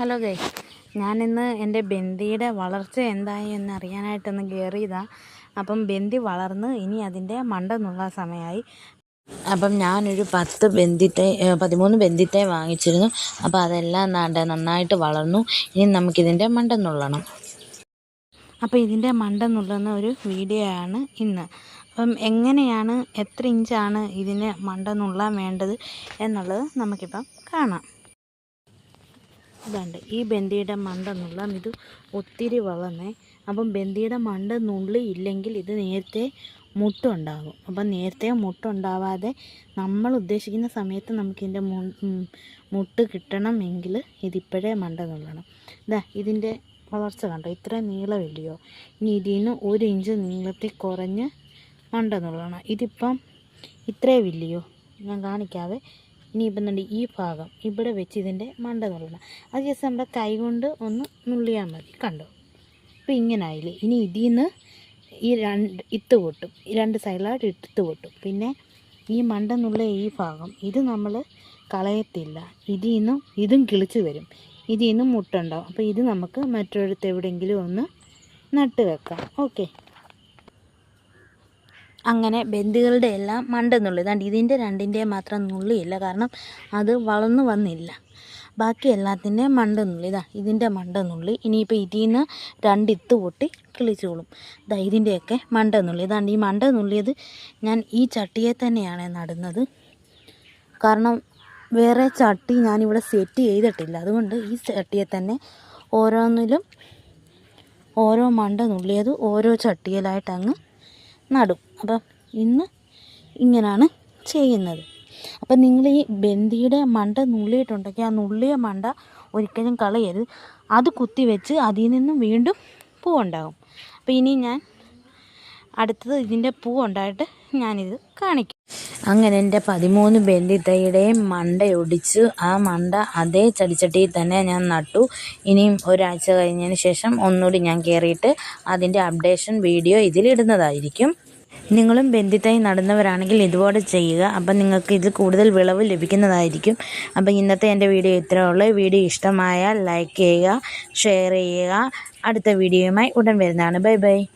Hello guys, ഞാനിന്ന് എൻ്റെ ബന്ദിയുടെ വളർച്ച എന്തായി എന്നറിയാനായിട്ടൊന്ന് കയറിയതാണ്. അപ്പം ബന്ദി വളർന്ന് ഇനി അതിൻ്റെ മണ്ട നുള്ള സമയമായി. അപ്പം ഞാനൊരു 13 ബന്ദിത്തൈ വാങ്ങിച്ചിരുന്നു. അപ്പോൾ അതെല്ലാം നന്നായിട്ട് വളർന്നു. ഇനി നമുക്കിതിൻ്റെ മണ്ട നുള്ളണം. അപ്പോൾ ഇതിൻ്റെ മണ്ട നുള്ളുന്ന ഒരു വീഡിയോ ആണ് ഇന്ന്. അപ്പം എങ്ങനെയാണ്, എത്ര ഇഞ്ചാണ് ഇതിന് മണ്ട നുള്ളാൻ വേണ്ടത് എന്നുള്ളത് നമുക്കിപ്പം കാണാം. ഇതുണ്ട് ഈ ബന്ദിയുടെ മണ്ട നുള്ളാം. ഇത് ഒത്തിരി വളർന്നേ. അപ്പം ബന്ദിയുടെ മണ്ട നുള്ളി ഇല്ലെങ്കിൽ ഇത് നേരത്തെ മുട്ടുണ്ടാകും. അപ്പം നേരത്തെ മുട്ടുണ്ടാവാതെ നമ്മൾ ഉദ്ദേശിക്കുന്ന സമയത്ത് നമുക്കിതിൻ്റെ മുട്ട് കിട്ടണമെങ്കിൽ ഇതിപ്പോഴേ മണ്ട നുള്ളണം. ഇതിൻ്റെ വളർച്ച കണ്ടോ, ഇത്ര നീളമില്ലയോ? ഇനി ഇതിന് 1 ഇഞ്ച് നീളത്തിൽ കുറഞ്ഞ് മണ്ട നുള്ളണം. ഇതിപ്പം ഇത്രയും ഇല്ലയോ, ഞാൻ കാണിക്കാതെ. ഇനിയിപ്പം തന്നെ ഈ ഭാഗം ഇവിടെ വെച്ച് ഇതിൻ്റെ മണ്ട നുള്ളണം. അത് ജസ്റ്റ് നമ്മുടെ കൈ കൊണ്ട് ഒന്ന് നുള്ളിയാൽ മതി. കണ്ടോ, ഇപ്പം ഇങ്ങനെ ആയില്ലേ. ഇനി ഇതിൽ നിന്ന് ഈ 2 ഇത്ത് പൊട്ടും, 2 സൈഡിലായിട്ട് ഇത്ത് പൊട്ടും. പിന്നെ ഈ മണ്ട നുള്ളിയ ഈ ഭാഗം ഇത് നമ്മൾ കളയത്തില്ല. ഇതിൽ നിന്നും ഇതും കിളിച്ച് വരും. ഇതിൽ നിന്നും മുട്ടുണ്ടാവും. അപ്പോൾ ഇത് നമുക്ക് മറ്റൊരിടത്ത് എവിടെയെങ്കിലും ഒന്ന് നട്ട് വെക്കാം. ഓക്കെ, അങ്ങനെ ബന്ദികളുടെ എല്ലാം മണ്ട നുള്ളി. ഇതിൻ്റെ 2ൻ്റെ മാത്രം നുള്ളിയില്ല, കാരണം അത് വളർന്നു വന്നില്ല. ബാക്കി എല്ലാത്തിൻ്റെയും മണ്ട നുള്ളി. ഇതിൻ്റെ മണ്ട നുള്ളി. ഇനിയിപ്പോൾ ഇതിൽ നിന്ന് 2 ഇത്ത് പൊട്ടി കിളിച്ചോളും. ഇതിൻ്റെയൊക്കെ മണ്ട നുള്ളി. ഈ മണ്ട നുള്ളിയത് ഞാൻ ഈ ചട്ടിയെ തന്നെയാണ് നടുന്നത്. കാരണം വേറെ ചട്ടി ഞാനിവിടെ സെറ്റ് ചെയ്തിട്ടില്ല. അതുകൊണ്ട് ഈ ചട്ടിയെ തന്നെ ഓരോന്നിലും ഓരോ മണ്ട നുള്ളിയത് ഓരോ ചട്ടിയിലായിട്ട് അങ്ങ് നടും. അപ്പം ഇന്ന് ഇങ്ങനെയാണ് ചെയ്യുന്നത്. അപ്പം നിങ്ങൾ ഈ ബന്ദിയുടെ മണ്ട നുള്ളിയിട്ടുണ്ടെങ്കിൽ ആ നുള്ളിയ മണ്ട ഒരിക്കലും കളയരുത്. അത് കുത്തി വെച്ച് അതിൽ നിന്നും വീണ്ടും പൂവുണ്ടാകും. അപ്പോൾ ഇനി ഞാൻ അടുത്തത് ഇതിൻ്റെ പൂവുണ്ടായിട്ട് ഞാനിത് കാണിക്കും. അങ്ങനെ എൻ്റെ 13 ബന്ദിത്തൈയുടെയും മണ്ടയൊടിച്ച് ആ മണ്ട അതേ ചെടിച്ചട്ടിയിൽ തന്നെ ഞാൻ നട്ടു. ഇനിയും ഒരാഴ്ച കഴിഞ്ഞതിന് ശേഷം ഒന്നുകൂടി ഞാൻ കയറിയിട്ട് അതിൻ്റെ അപ്ഡേഷൻ വീഡിയോ ഇതിലിടുന്നതായിരിക്കും. നിങ്ങളും ബന്ദിത്തൈ നടുന്നവരാണെങ്കിൽ ഇതുപോലെ ചെയ്യുക. അപ്പം നിങ്ങൾക്ക് ഇതിൽ കൂടുതൽ വിളവ് ലഭിക്കുന്നതായിരിക്കും. അപ്പം ഇന്നത്തെ എൻ്റെ വീഡിയോ ഇത്രയേ ഉള്ളൂ. വീഡിയോ ഇഷ്ടമായാൽ ലൈക്ക് ചെയ്യുക, ഷെയർ ചെയ്യുക. അടുത്ത വീഡിയോയുമായി ഉടൻ വരുന്നതാണ്. Bye bye.